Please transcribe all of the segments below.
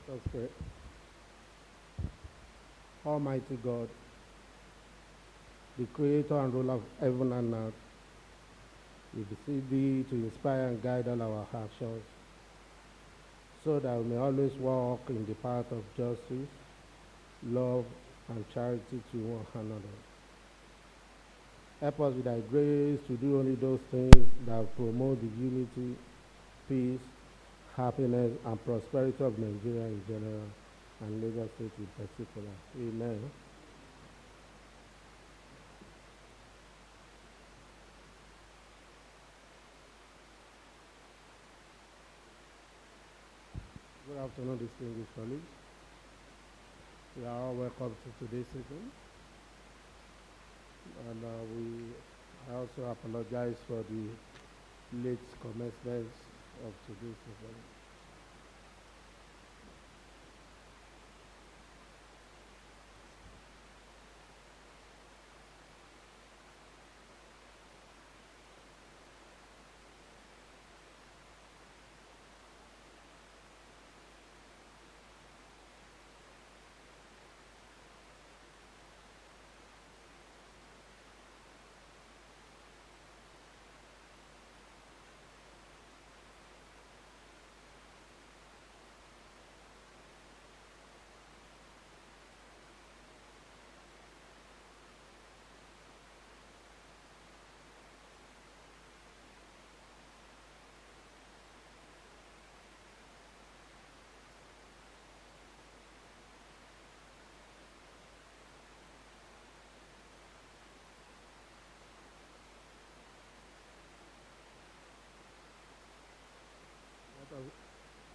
Let us pray. Almighty God, the creator and ruler of heaven and earth, we beseech thee to inspire and guide all our actions, so that we may always walk in the path of justice, love, and charity to one another. Help us with thy grace to do only those things that promote the unity, peace, happiness, and prosperity of Nigeria in general, and Lagos State in particular. Amen. Good afternoon, distinguished colleagues. We are all welcome to today's session. And I also apologize for the late commencement of today's session.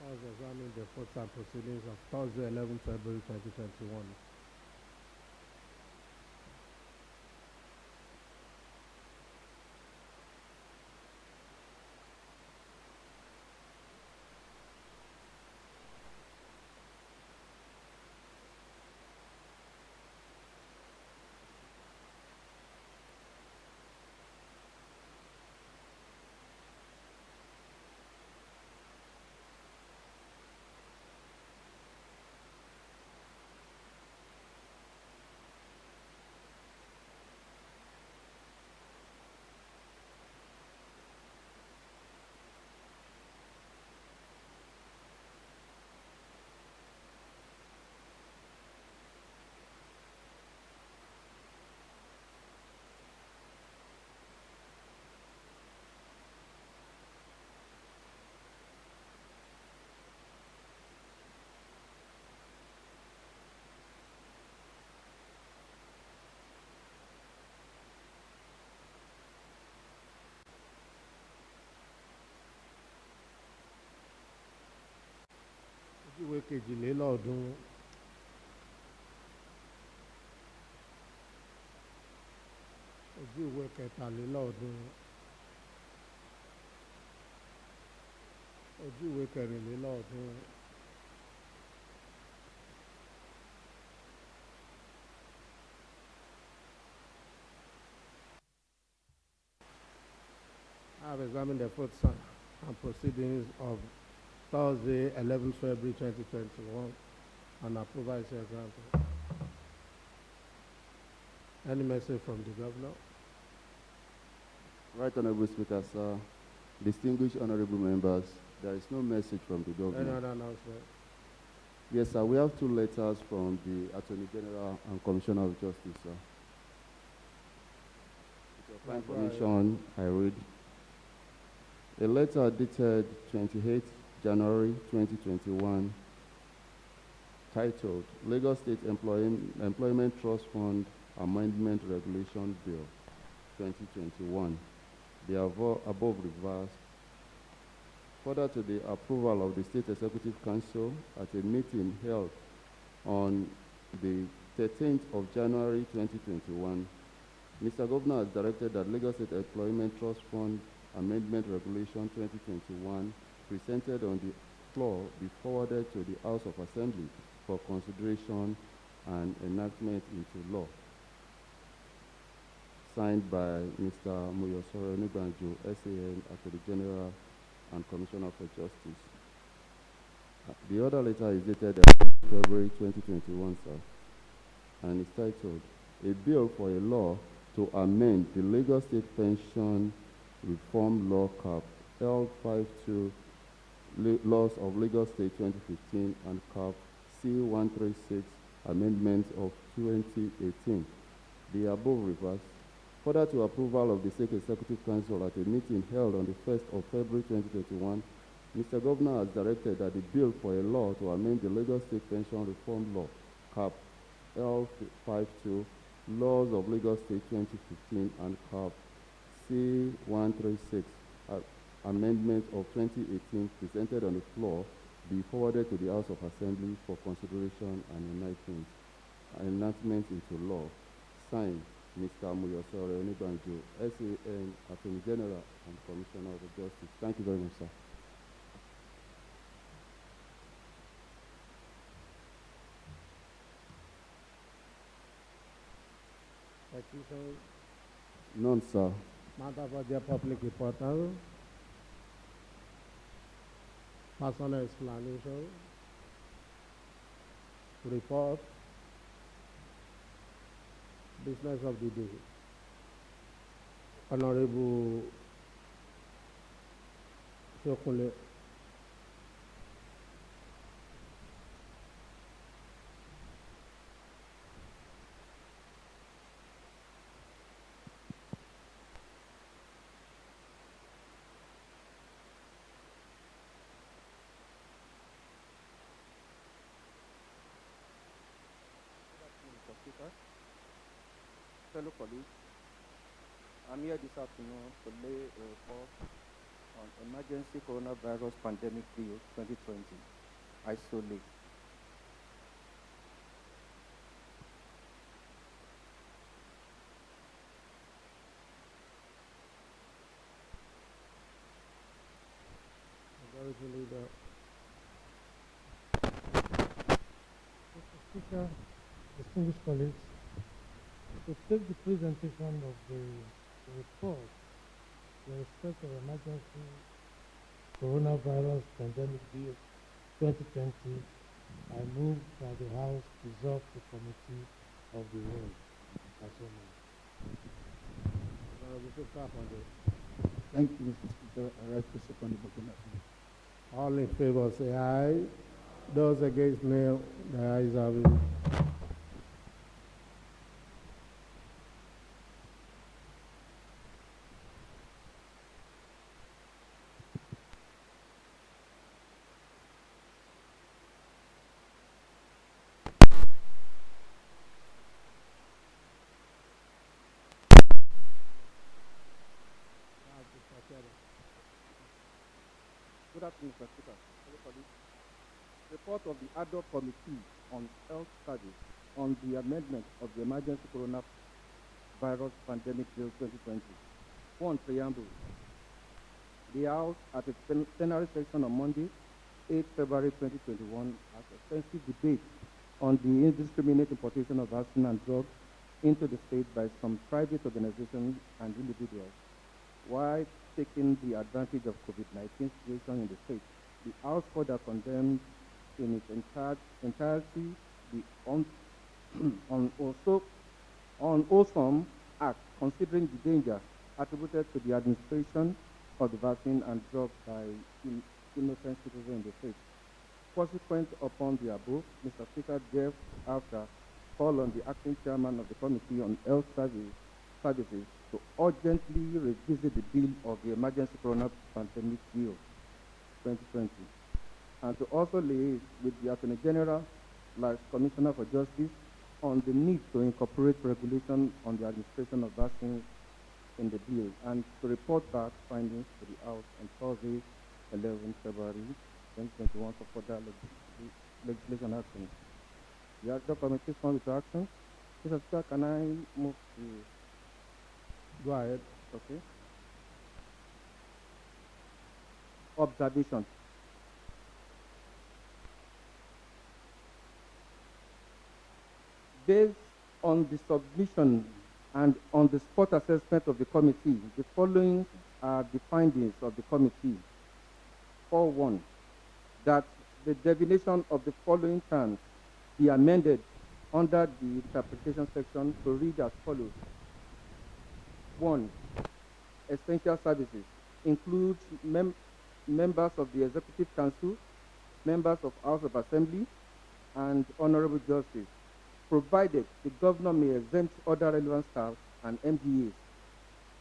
Let us examine the votes and proceedings of Thursday, 11 February 2021. Ìwé kejìlélọ́ọ̀ọ́dún. Ojú ìwé kẹtàlélọ́ọ̀ọ́dún. Ojú ìwé kẹrìnlélọ́ọ̀ọ́dún. I have examined the votes and proceedings of Thursday, 11 February 2021, and approval is granted. Any message from the governor? Right, Honorable Speaker, sir. Distinguished honorable members, there is no message from the governor. Any other announcement? Yes, sir. We have two letters from the Attorney General and Commissioner of Justice, sir. With your kind permission, I read. A letter dated 28 January 2021, titled Lagos State Employment Trust Fund Amendment Regulation Bill 2021. The above reversed. Further to the approval of the State Executive Council at a meeting held on the 13th of January 2021, Mr. Governor has directed that Lagos State Employment Trust Fund Amendment Regulation 2021 presented on the floor be forwarded to the House of Assembly for consideration and enactment into law. Signed by Mr. Muyosoro Nugbanjo, SAN, Attorney General and Commissioner for Justice. The other letter is dated February 2021, sir, and it's titled, A Bill for a Law to Amend the Lagos State Pension Reform Law Cap L52 Laws of Lagos State 2015 and Cap C136 Amendments of 2018. The above refers further to approval of the State Executive Council at a meeting held on the 1st of February 2021. Mr. Governor has directed that the bill for a law to amend the Lagos State Pension Reform Law, Cap L52, Laws of Lagos State 2015 and Cap C136, Amendment of 2018, presented on the floor, be forwarded to the House of Assembly for consideration and enactment into law. Signed, Mr. Muyosore Onibanjo, SAN, Attorney General and Commissioner of Justice. Thank you very much, sir. Petition, None, sir. matter for their public reporter, personal explanation, report, business of the day. Honorable Sokunle. Mr. Speaker, fellow colleagues, I'm here this afternoon to lay a report on Emergency Coronavirus Pandemic Bill 2020, Isolo. Majority Leader. Mr. Speaker, distinguished colleagues, to take the presentation of the report in respect of emergency coronavirus pandemic bill 2020, I move that the House dissolve the committee of the whole. As well. Honorable Victor Aponde. Thank you, Mr. Speaker. I rise to second the motion. All in favor say aye. Those against nay, the ayes have it. Good afternoon, Mr. Speaker, fellow colleagues. Report of the ad hoc committee on health service on the amendment of the Emergency Coronavirus Pandemic Bill 2020. One, preamble. The House, at its plenary session on Monday, 8 February 2021, has extensive debate on the indiscriminate importation of vaccine and drugs into the state by some private organizations and individuals, while taking the advantage of COVID-19 situation in the state. The House further condemned in its entirety the unwholesome act, considering the danger attributed to the administration of the vaccine and drugs by innocent citizens in the state. Consequent upon the above, Mr. Speaker, thereafter called on the acting chairman of the Committee on Health Services to urgently revisit the bill of the Emergency Corona Pandemic Bill 2020, and to also liaise with the Attorney General, like Commissioner for Justice, on the need to incorporate regulation on the administration of vaccines in the bill, and to report back findings to the House on Thursday, 11 February 2021 for further legislation action. The other committee respond to action. Mr. Speaker, can I move to... Go ahead. Okay. Observation. Based on the submission and on the spot assessment of the committee, the following are the findings of the committee. 4.1, that the definition of the following terms be amended under the interpretation section to read as follows. 1. Essential services includes members of the Executive Council, members of House of Assembly, and honorable justice, provided the governor may exempt other relevant staff and MDAs.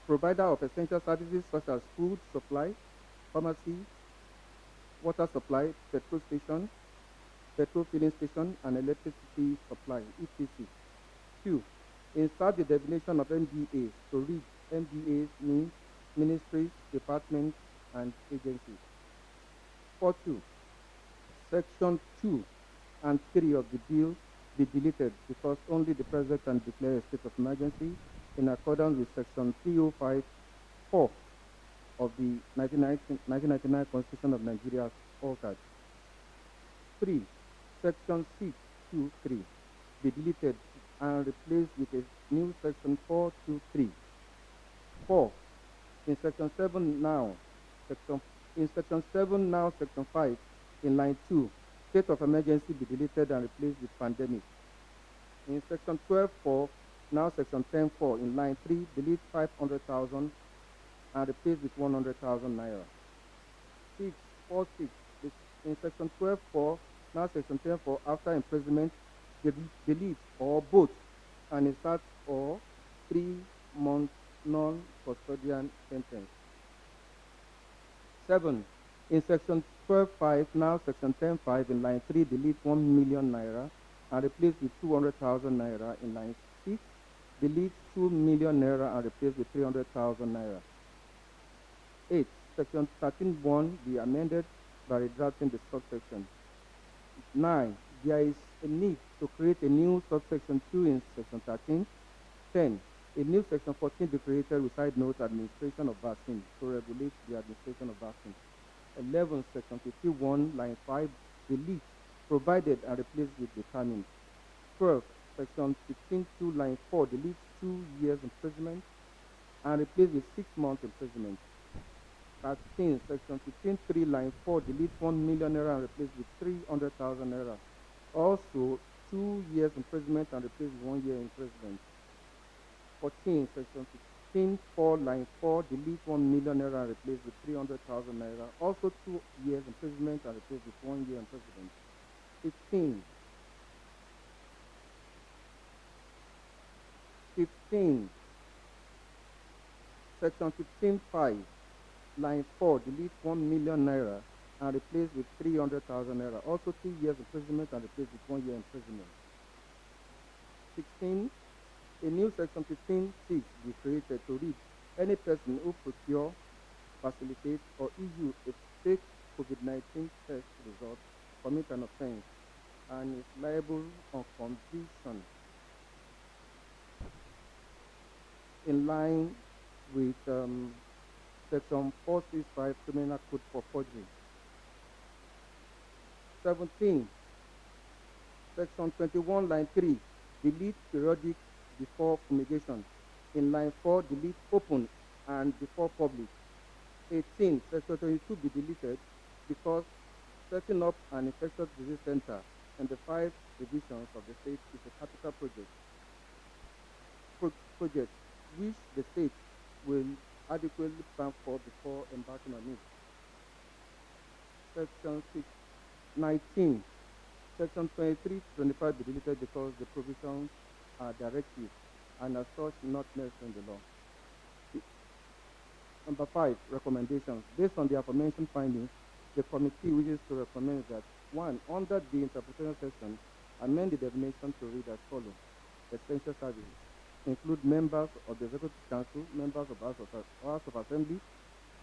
Provider of essential services such as food supply, pharmacy, water supply, petrol station, petrol filling station, and electricity supply, etc. 2. Insert the definition of MDAs to read MDAs means ministries, departments, and agencies. 4.2. Section 2 and 3 of the bill be deleted because only the president can declare a state of emergency in accordance with Section 305(4) of the 1999 Constitution of Nigeria as altered. 3. Section 623 be deleted and replaced with a new Section 423. 4. In Section 7 now, Section 5, in line 2, state of emergency be deleted and replaced with pandemic. In Section 12.4, now Section 10.4, in line 3, delete 500,000 and replace with 100,000 naira. 6.4.6, in Section 12.4, now Section 10.4, after imprisonment, delete or both and insert or 3-month non-custodian sentence. 7. In Section 12.5, now Section 10.5, in line 3, delete 1 million naira and replace with 200,000 naira. In line 6, delete 2 million naira and replace with 300,000 naira. 8. Section 13.1 be amended by redrafting the subsection. 9. There is a need to create a new subsection 2 in Section 13. 10. A new Section 14 be created with side note administration of vaccine to regulate the administration of vaccine. 11. Section 51, line 5, delete, provided and replaced with determined. 12. Section 15.2, line 4, delete 2 years imprisonment and replace with 6 months imprisonment. 13. Section 15.3, line 4, delete 1 million naira and replace with 300,000 naira. Also, 2 years imprisonment and replace with 1 year imprisonment. 14. Section 16.4, line 4, delete 1 million naira and replace with 300,000 naira. Also 2 years imprisonment and replace with 1 year imprisonment. 15. Section 15.5, line 4, delete 1 million naira and replace with 300,000 naira. Also 2 years imprisonment and replace with 1 year imprisonment. 16. A new Section 15.6 be created to read, any person who procure, facilitate, or issue a fake COVID-19 test result commit an offense and is liable on conviction in line with Section 465 Criminal Code for forgery. 17. Section 21, line 3, delete periodic before fumigation. In line 4, delete open and before public. 18. Section 22 be deleted because setting up an infectious disease center in the 5 divisions of the state is a capital project which the state will adequately plan for before embarking on it. Section 19. Section 23 to 25 be deleted because the provisions are directive and as such not necessary in the law. Number 5, recommendations. Based on the aforementioned findings, the committee wishes to recommend that 1. Under the interpretation section, amend the definition to read as follows. Essential services include members of the Executive Council, members of House of Assembly,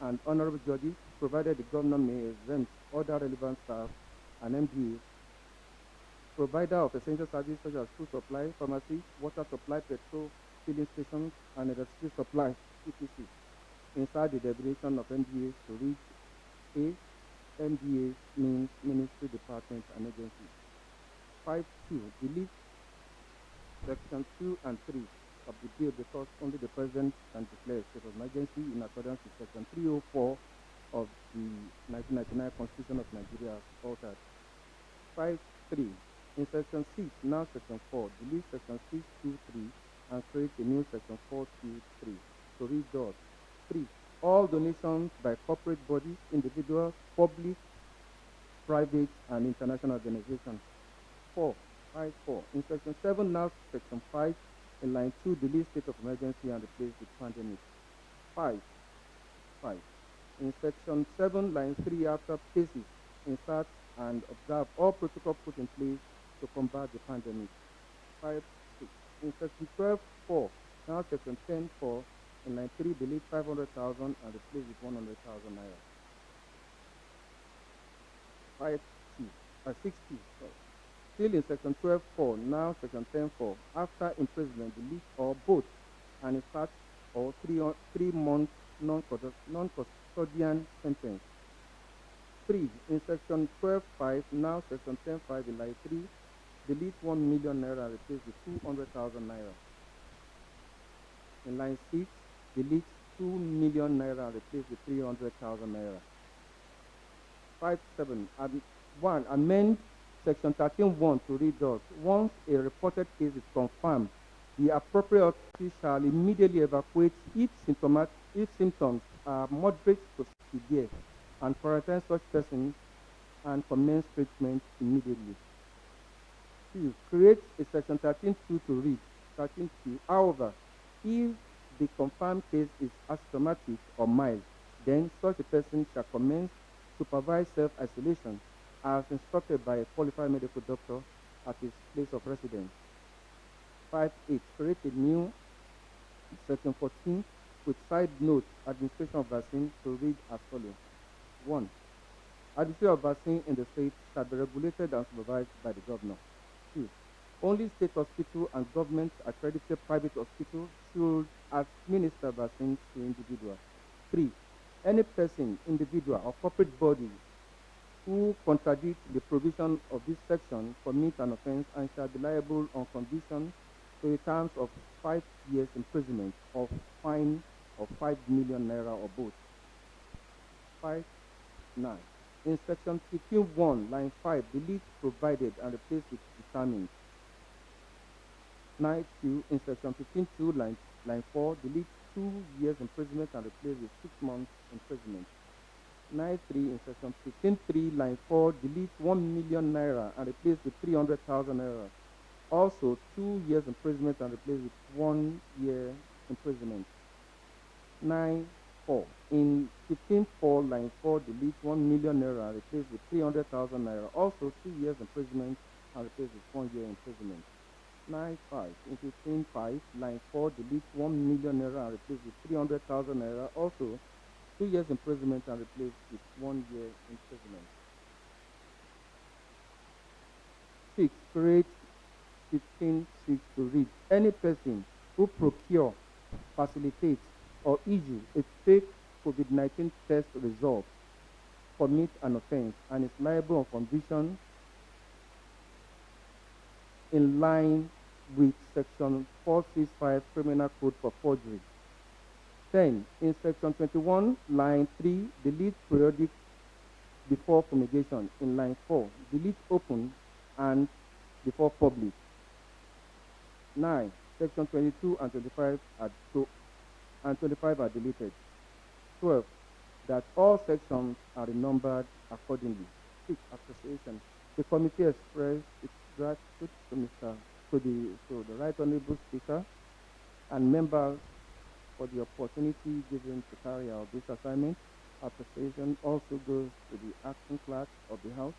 and honorable judges, provided the governor may exempt other relevant staff and MDAs. Provider of essential services such as food supply, pharmacy, water supply, petrol filling stations, and electricity supply, etc. Inside the definition of MDAs to read A. MDAs means ministry, departments, and agencies. 5.2. Delete Section 2 and 3 of the bill because only the president can declare a state of emergency in accordance with Section 304 of the 1999 Constitution of Nigeria as altered. 5.3. In section 6, now section 4, delete section 623 and create a new section 423. To read thus. 3. All donations by corporate bodies, individuals, public, private, and international organizations. 4. 5.4. In section 7, now section 5, in line 2, delete state of emergency and replace with pandemic. 5. 5. In section 7, line 3, after places, insert and observe all protocol put in place to combat the pandemic. 5. 6. In section 12.4, now section 10.4, in line 3, delete 500,000 and replace with 100,000 naira. 6.2. Sorry. Still in section 12.4, now section 10.4, after imprisonment, delete or both an insert or 3 months non-custodian sentence. 3. In section 12.5, now section 10.5, in line 3, delete 1 million naira and replace with 200,000 naira. In line 6, delete 2 million naira and replace with 300,000 naira. 5.7. 1. Amend section 13.1 to read thus. Once a reported case is confirmed, the appropriate authority shall immediately evacuate if symptoms are moderate to severe and quarantine such persons and commence treatment immediately. 2. Create a section 13.2 to read. 13.2. However, if the confirmed case is asymptomatic or mild, then such a person shall commence supervised self-isolation as instructed by a qualified medical doctor at his place of residence. 5.8. Create a new section 14 with side note administration of vaccine to read as follows. 1. Administration of vaccine in the state shall be regulated and supervised by the governor. 2. Only state hospital and government accredited private hospital should administer vaccines to individuals. 3. Any person, individual, or corporate body who contradict the provision of this section commit an offense and shall be liable on conviction to the terms of 5 years imprisonment or fine of 5 million naira or both. 5.9. In section 15.1, line 5, delete provided and replace with determined. 9.2. In section 15.2, line 4, delete 2 years imprisonment and replace with 6 months imprisonment. 9.3. In section 15.3, line 4, delete 1 million naira and replace with 300,000 naira. Also, 2 years imprisonment and replace with 1 year imprisonment. 9.4. In 15.4, line 4, delete 1 million naira and replace with 300,000 naira. Also, 2 years imprisonment and replace with 1 year imprisonment. 9.5. In 15.5, line 4, delete 1 million naira and replace with 300,000 naira. Also, 2 years imprisonment and replace with 1 year imprisonment. 6. Create 15.6 to read. Any person who procure, facilitate, or issue a fake COVID-19 test result commit an offense and is liable on conviction in line with section 465 Criminal Code for forgery. 10. In section 21, line 3, delete periodic before fumigation. In line 4, delete open and before public. 9. Section 22 and 25 are deleted. 12. That all sections are renumbered accordingly. 6. Appreciation. The committee expressed its gratitude to the Right Honorable Speaker and members for the opportunity given to carry out this assignment. Appreciation also goes to the acting clerk of the House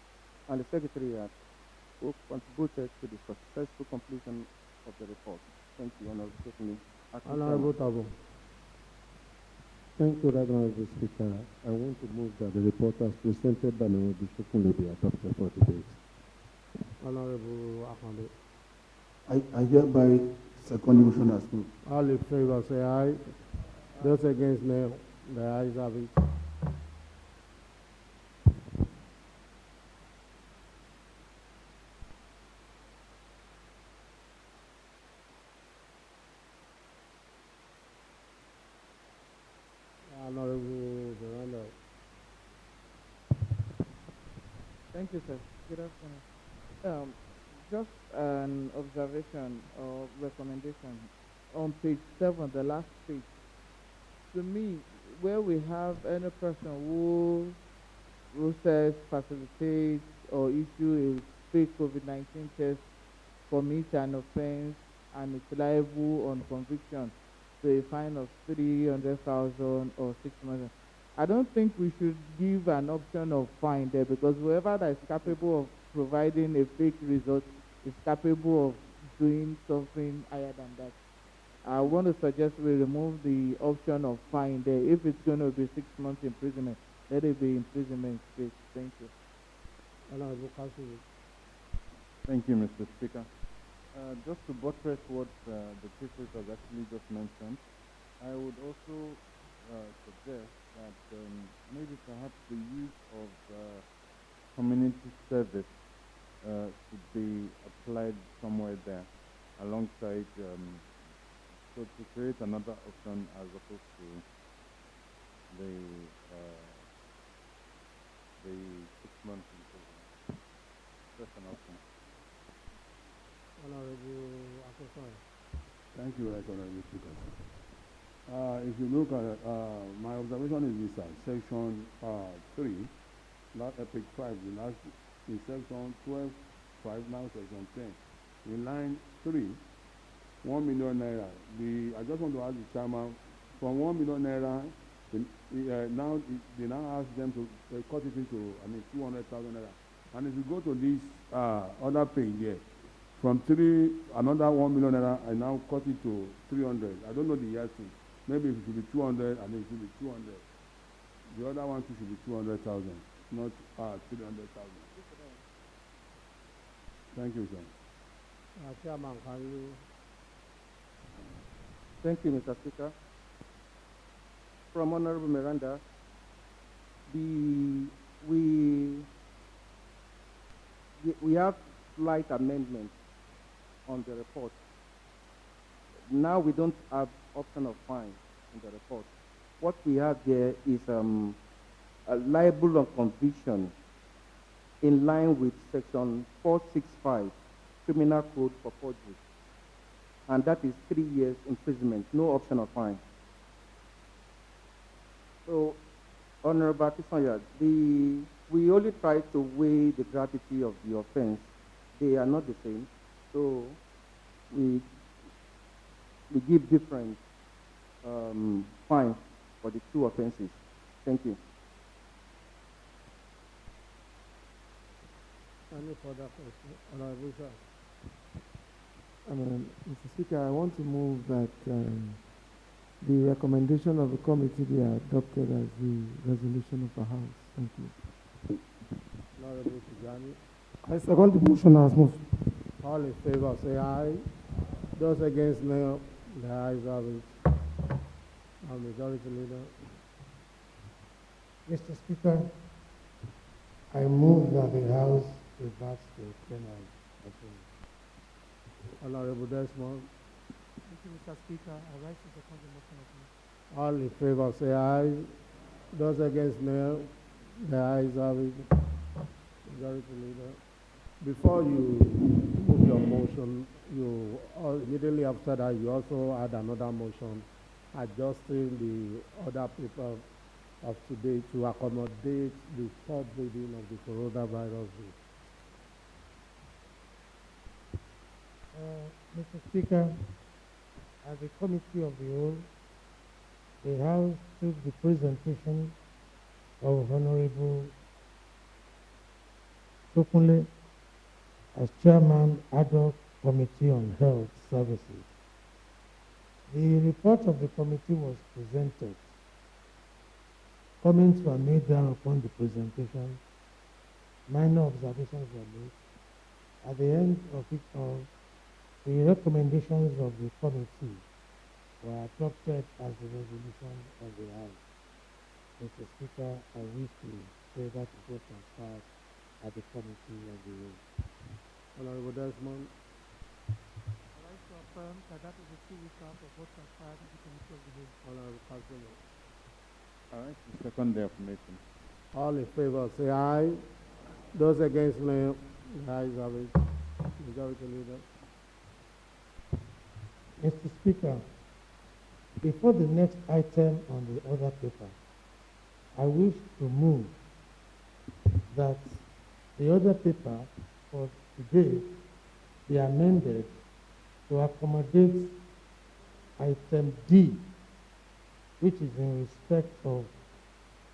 and the Secretariat who contributed to the successful completion of the report. Thank you, Honorable Sokunle. Honorable Tabo. Thank you, Right Honorable Speaker. I want to move that the report as presented by Honorable Sokunle be adopted for debate. Honorable Akande. I hereby second the motion as moved. All in favor say aye. Those against nay. The ayes have it. Honorable Veranda. Thank you, sir. Good afternoon. Um, just an observation or recommendation on page 7, the last page. To me, where we have any person who says, facilitates, or issue a fake COVID-19 test commits an offense and is liable on conviction to a fine of 300,000 or 6 months. I don't think we should give an option of fine there, because whoever that is capable of providing a fake result is capable of doing something higher than that. I want to suggest we remove the option of fine there. If it's going to be 6 months imprisonment, let it be imprisonment straight. Thank you. Honorable Council. Thank you, Mr. Speaker. Just to buttress what the chief whip has actually just mentioned, I would also suggest that maybe perhaps the use of community service should be applied somewhere there alongside, so to create another option as opposed to the 6 months imprisonment. Just an option. Honorable Akosai. Thank you, Right Honorable Speaker. If you look at my observation is this side, section 3, page 5, the last in section 12, 5, now section 10. In line 3, 1 million naira. I just want to ask the chairman, from 1 million naira, they now ask them to cut it into, 200,000 naira. And if you go to this other page here, from 3, another 1 million naira, I now cut it to 300. I don't know the year thing. Maybe it should be 200, and it should be 200. The other one too should be 200,000, not 300,000. Thank you, sir. Chairman, can you? Thank you, Mr. Speaker. From Honorable Miranda, we have slight amendments on the report. Now we don't have option of fine in the report. What we have there is a liable on conviction in line with section 465 Criminal Code for forgery, and that is 3 years imprisonment, no option of fine. So, Honorable Akisanya, we only try to weigh the gravity of the offense. They are not the same, so we give different fines for the two offenses. Thank you. Any further question? Honorable Sir. Mr. Speaker, I want to move that the recommendation of the committee be adopted as the resolution of the House. Thank you. Honorable Tijani. I second the motion as moved. All in favor, say aye. Those against, no. The ayes have it. Our majority leader. Mr. Speaker, I move that the House reverts to plenary. Honorable Desmond. Thank you, Mr. Speaker. I rise to second the motion as moved. All in favor, say aye. Those against, no. The ayes have it. Majority leader. Before you move your motion, you immediately after that you also add another motion adjusting the other paper of today to accommodate the third reading of the coronavirus bill. Mr. Speaker, as a committee of the whole, the House took the presentation of Honorable Sokunle as Chairman Ad hoc Committee on Health Services. The report of the committee was presented. Comments were made down upon the presentation. Minor observations were made. At the end of it all, the recommendations of the committee were adopted as the resolution of the House. Mr. Speaker, I wish to say that it was transferred at the committee of the whole. Honorable Desmond. I like to affirm that that is a true recap of what transpired at the committee of the whole. Honorable Councilor. All right, to second the affirmation. All in favor, say aye. Those against, no. The ayes have it. Majority Leader. Mr. Speaker, before the next item on the other paper, I wish to move that the other paper for today be amended to accommodate item D, which is in respect of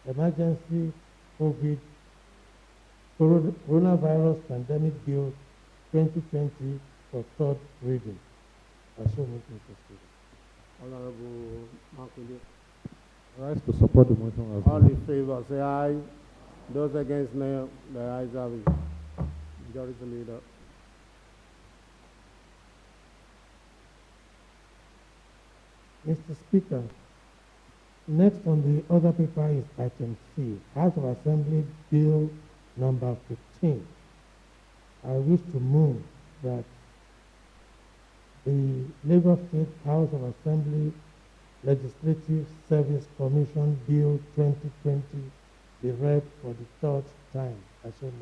emergency COVID coronavirus pandemic bill 2020 for third reading. I so move, Mr. Speaker. Honorable Makinde. Rise to support the motion as All in favor, say aye. Those against, nay. The ayes have it. Majority Leader. Mr. Speaker, next on the other paper is item C, House of Assembly Bill number 15. I wish to move that the Lagos State House of Assembly Legislative Service Commission Bill 2020 be read for the third time. I so move.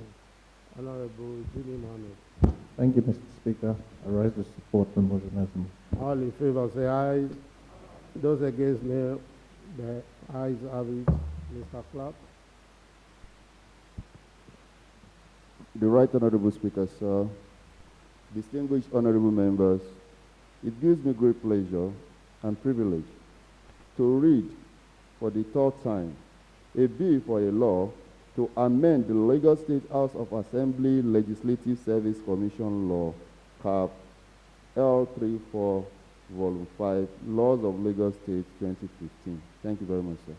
Honorable Jimmy Mohammed. Thank you, Mr. Speaker. I rise to support the motion as moved. All in favor, say aye. Those against, nay. The ayes have it. Mr. Clark. The Right Honorable Speaker, sir, distinguished honorable members, it gives me great pleasure and privilege to read for the third time a bill for a law to amend the Lagos State House of Assembly Legislative Service Commission Law, CAP L34, Volume 5, Laws of Lagos State 2015. Thank you very much, sir.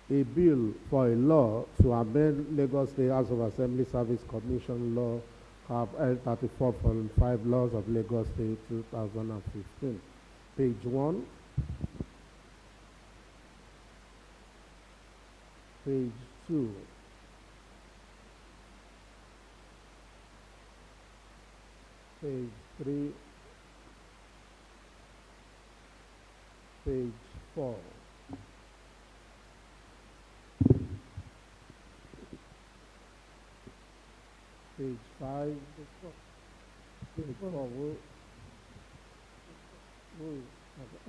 A bill for a law to amend Lagos State House of Assembly Service Commission Law, CAP L34, Volume 5, Laws of Lagos State 2015. Page 1. Page 2. Page 3. Page 4. Page 5. Page 4.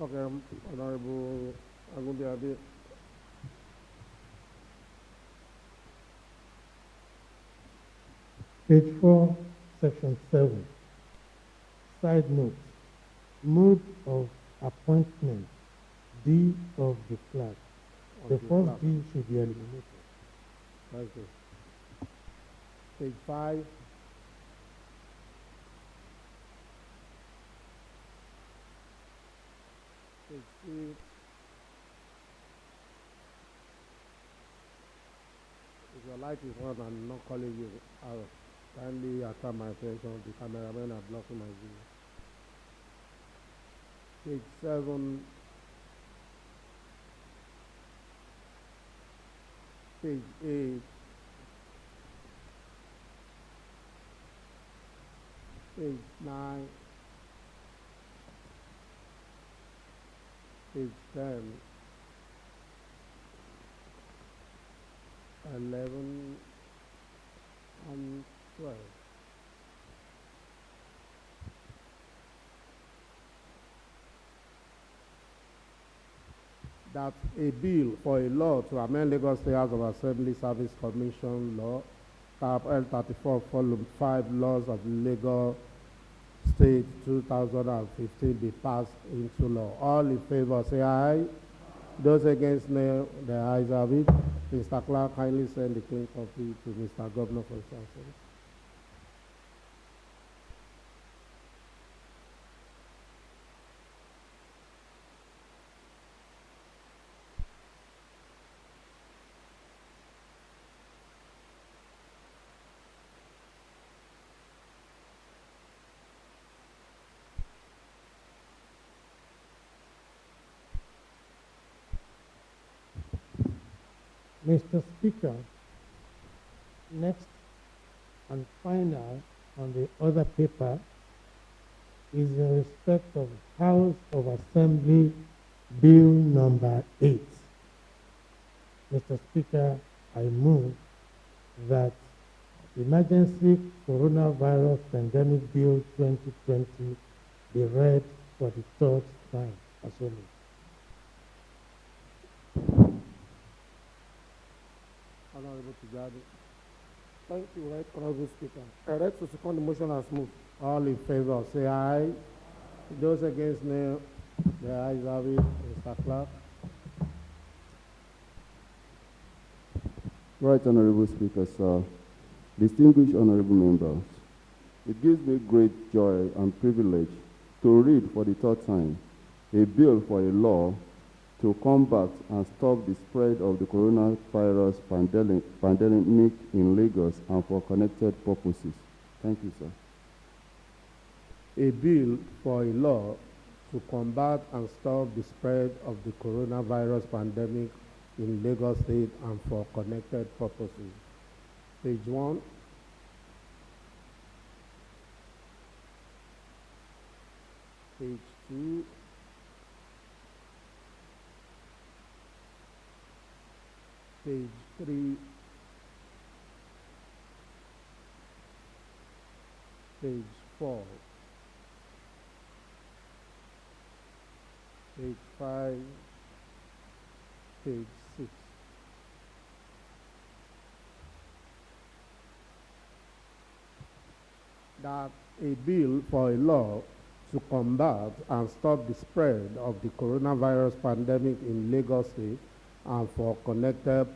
Okay, Honorable Agunbiade. Page 4, Section 7. Side note, mode of appointment, D of the clerk. The first D should be eliminated. Thank you. Page 5. Page 6. If your light is on and I'm not calling you out, kindly attract my attention. The cameramen are blocking my view. Page 7. Page 8. Page 9. Page 10. 11 and 12. That a bill for a law to amend Lagos State House of Assembly Service Commission Law, CAP L34, Volume 5, Laws of Lagos State 2015 be passed into law. All in favor say aye. Those against, nay. The ayes have it. Mr. Clark, kindly send the clean copy to Mr. Governor for sanction. Mr. Speaker, next and final on the other paper is in respect of House of Assembly Bill number 8. Mr. Speaker, I move that Emergency Coronavirus Pandemic Bill 2020 be read for the third time. Isolo. Honorable Tijani. Thank you, Right Honorable Speaker. I read to second the motion as moved. All in favor, say aye. Those against, nay. The ayes have it. Mr. Clerk. Right Honorable Speaker, sir. Distinguished honorable members, it gives me great joy and privilege to read for the third time a bill for a law to combat and stop the spread of the coronavirus pandemic in Lagos and for connected purposes. Thank you, sir. A bill for a law to combat and stop the spread of the coronavirus pandemic in Lagos State and for connected purposes. Page 1. Page 2. Page 3. Page 4. Page 5. Page 6. That a bill for a law to combat and stop the spread of the coronavirus pandemic in Lagos State and for connected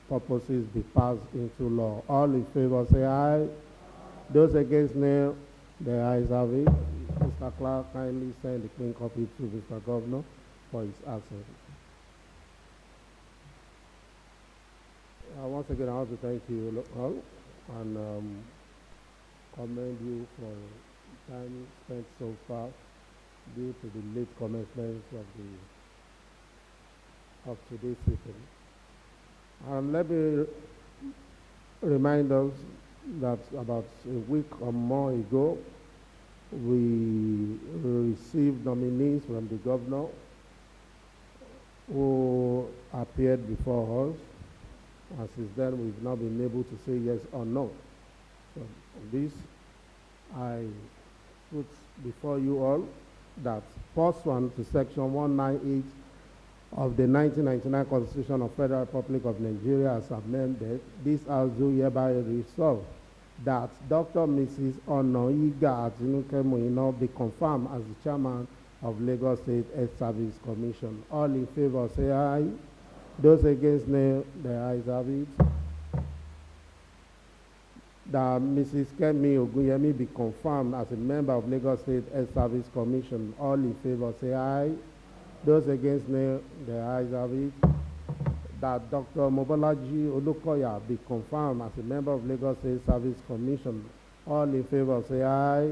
purposes be passed into law. All in favor say aye. Those against, nay. The ayes have it. Mr. Clerk, kindly send the clean copy to Mr. Governor for his absence. Once again, I want to thank you all and commend you for time spent so far due to the late commencement of today's sitting. And let me remind us that about a week or more ago, we received nominees from the governor who appeared before us. And since then, we've not been able to say yes or no. So this, I put before you all that pursuant to Section 198 of the 1999 Constitution of Federal Republic of Nigeria as amended, this House do hereby resolve that Dr. Mrs. Onoyiga Atinuke Muina be confirmed as the chairman of Lagos State Health Service Commission. All in favor say aye. Those against, nay. The ayes have it. That Mrs. Kemi Ogunyemi be confirmed as a member of Lagos State Health Service Commission. All in favor say aye. Those against, nay. The ayes have it. That Dr. Mobolaji Olukoya be confirmed as a member of Lagos State Service Commission. All in favor say aye.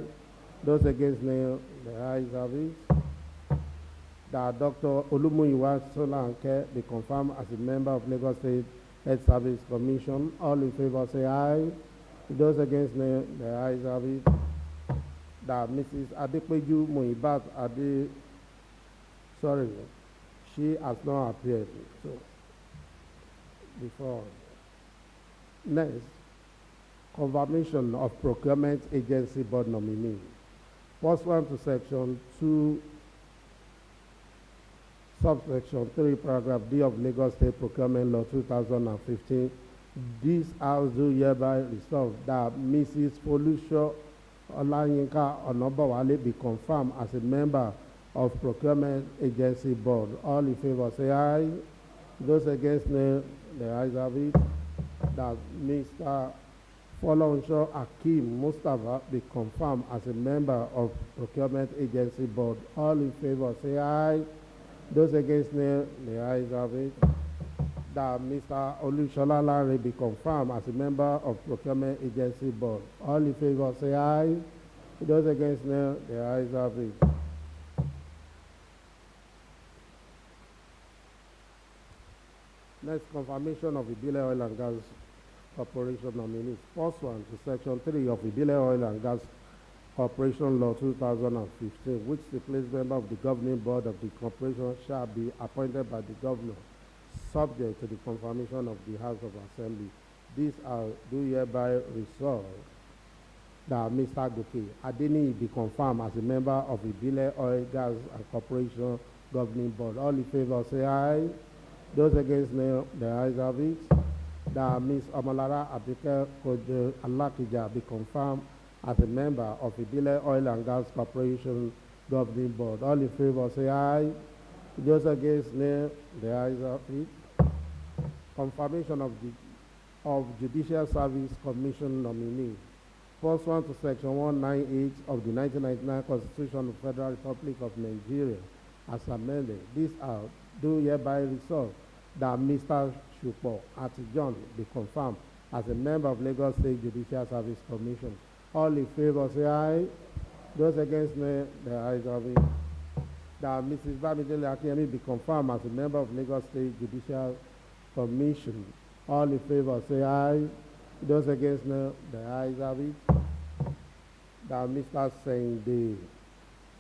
Those against, nay. The ayes have it. That Dr. Olumuyiwa Solanke be confirmed as a member of Lagos State Health Service Commission. All in favor say aye. Those against, nay. The ayes have it. That Mrs. Adepeju Muibat she has not appeared. So, before. Next, confirmation of procurement agency board nominee. Pursuant to Section 2, subsection 3, paragraph D of Lagos State Procurement Law 2015, this House do hereby resolve that Mrs. Folusho Olayinka Onobowale be confirmed as a member of Procurement Agency Board. All in favor say aye. Those against, nay. The ayes have it. That Mr. Folonsho Akim Mustafa be confirmed as a member of Procurement Agency Board. All in favor say aye. Those against, nay. The ayes have it. That Mr. Olushola Lare be confirmed as a member of Procurement Agency Board. All in favor say aye. Those against, nay. The ayes have it. Next, confirmation of Ibile Oil and Gas Corporation nominees. Pursuant to Section 3 of Ibile Oil and Gas Corporation Law 2015, which the place member of the governing board of the corporation shall be appointed by the governor, subject to the confirmation of the House of Assembly. These are do hereby resolve that Mr. Goke Adeniyi be confirmed as a member of the Ibile Oil, Gas and Corporation Governing Board. All in favor say aye. Those against nay, the ayes have it. That Ms. Omolara Abike Kojo Alakija be confirmed as a member of the Ibile Oil and Gas Corporation Governing Board. All in favor say aye. Those against nay, the ayes have it. Confirmation of Judicial Service Commission nominee. Pursuant to Section 198 of the 1999 Constitution of the Federal Republic of Nigeria, as amended, these are do hereby resolve that Mr. Shupo Atijon be confirmed as a member of Lagos State Judicial Service Commission. All in favor say aye. Those against nay, the ayes have it. That Mrs. Bamidele Akiyemi be confirmed as a member of Lagos State Judicial Commission. All in favor say aye. Those against nay, the ayes have it. That Mr. Sende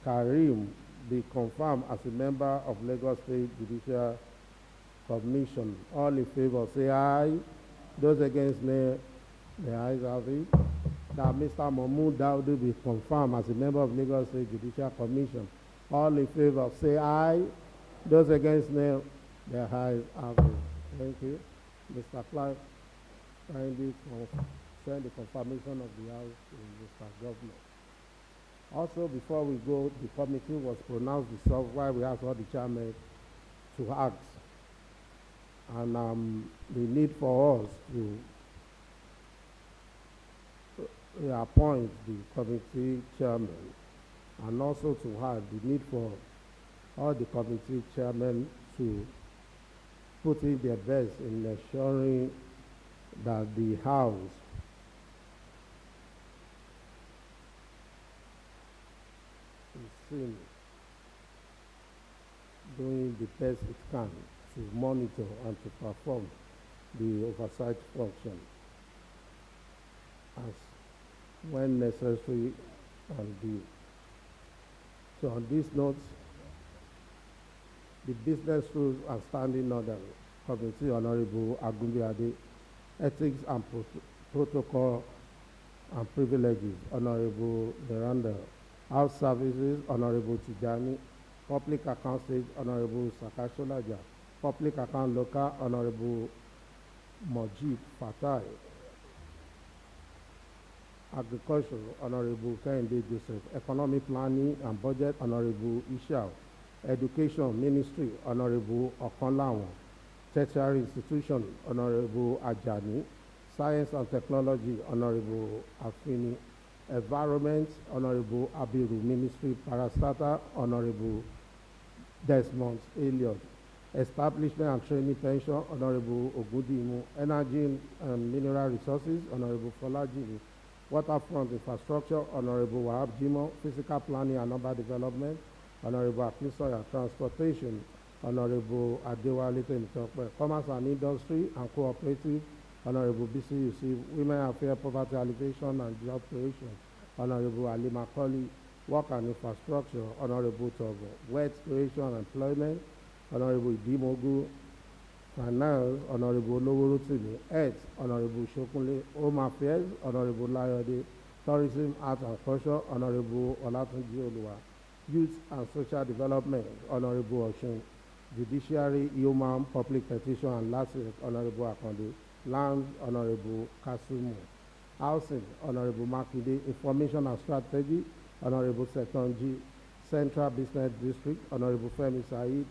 Karim be confirmed as a member of Lagos State Judicial Commission. All in favor say aye. Those against nay, the ayes have it. That Mr. Mahmood Daudu be confirmed as a member of Lagos State Judicial Commission. All in favor say aye. Those against nay, the ayes have it. Thank you. Mr. Clark, kindly send the confirmation of the House to Mr. Governor. Also, before we go, the committee was pronounced dissolved while we asked all the chairmen to act. And the need for us to appoint the committee chairman, and also to have the need for all the committee chairmen to put in their best in ensuring that the House is seen doing the best it can to monitor and to perform the oversight function as when necessary and due. So on this note, the Business Rules and Standing Order Committee, Honorable Agumbiade, Ethics and Protocol and Privileges, Honorable Miranda, House Services, Honorable Tijani, Public Account State, Honorable Sakasholaja, Public Account Local, Honorable Mojib Fatai, Agriculture, Honorable Kehinde Joseph, Economic Planning and Budget, Honorable Ishao, Education Ministry, Honorable Okonlawo, Tertiary Institution, Honorable Ajani, Science and Technology, Honorable Afini, Environment, Honorable Abiru, Ministry Parastata, Honorable Desmond Elliott, Establishment and Training Pension, Honorable Ogudimu, Energy and Mineral Resources, Honorable Folajimi, Waterfront Infrastructure, Honorable Wahab Jimo, Physical Planning and Urban Development, Honorable Akinsoya, Transportation, Honorable Adewale Temitope, Commerce and Industry and Cooperative, Honorable BC Yusuf, Women Affairs, Poverty Alleviation and Job Creation, Honorable Ali Makoli, Work and Infrastructure, Honorable Togo, Wealth Creation and Employment, Honorable Idimogu, Finance, Honorable Loworotimi, Health, Honorable Sokunle, Home Affairs, Honorable Layode, Tourism, Arts and Culture, Honorable Olatunji Oluwa, Youth and Social Development, Honorable Oshun, Judiciary, Human, Public Petition and License, Honorable Akonde, Lands, Honorable Kasumu, Housing, Honorable Makinde, Information and Strategy, Honorable Setonji, Central Business District, Honorable Femi Said,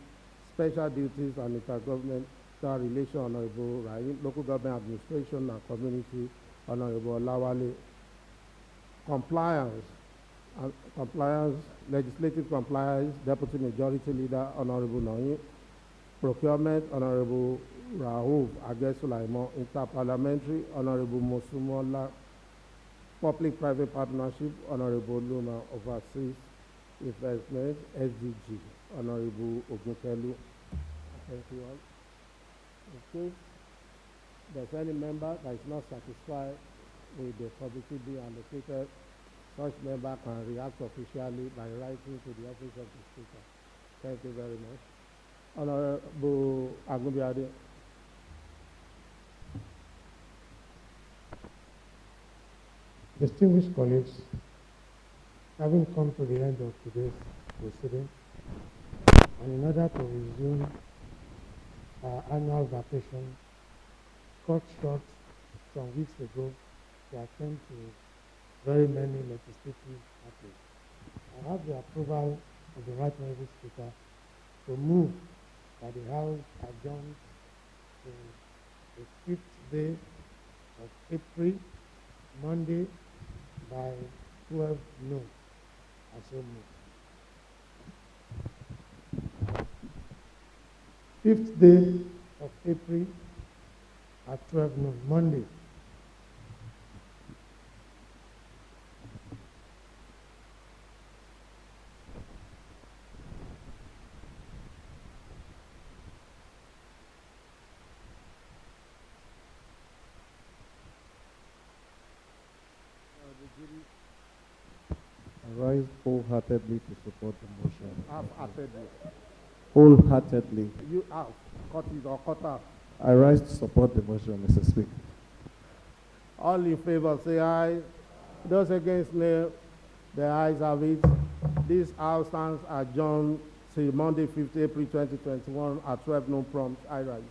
Special Duties and Intergovernmental Relations, Honorable Rahim, Local Government Administration and Community, Honorable Lawale, Compliance, Legislative Compliance, Deputy Majority Leader, Honorable Noyi, Procurement, Honorable Raouf Agesulaimo, Interparliamentary, Honorable Mosumola, Public-Private Partnership, Honorable Luma, Overseas Investment, SDG, Honorable Ogunkelu. Thank you all. In case there's any member that is not satisfied with the committee being allocated, such member can react officially by writing to the office of the Speaker. Thank you very much. Honorable Agumbiade. Distinguished colleagues, having come to the end of today's proceeding, and in order to resume our annual vacation, cut short some weeks ago to attend to very many legislative matters, I have the approval of the Right Honorable Speaker to move that the House adjourns to the 5th day of April, Monday, by 12 noon. I so move. 5th day of April at 12 noon, Monday. I rise wholeheartedly to support the motion. Half-heartedly. Wholeheartedly. You half, cut it or cut out. I rise to support the motion, Mr. Speaker. All in favor say aye. Those against nay, the ayes have it. This House stands adjourned till Monday, 5th April 2021 at 12 noon prompt. I rise.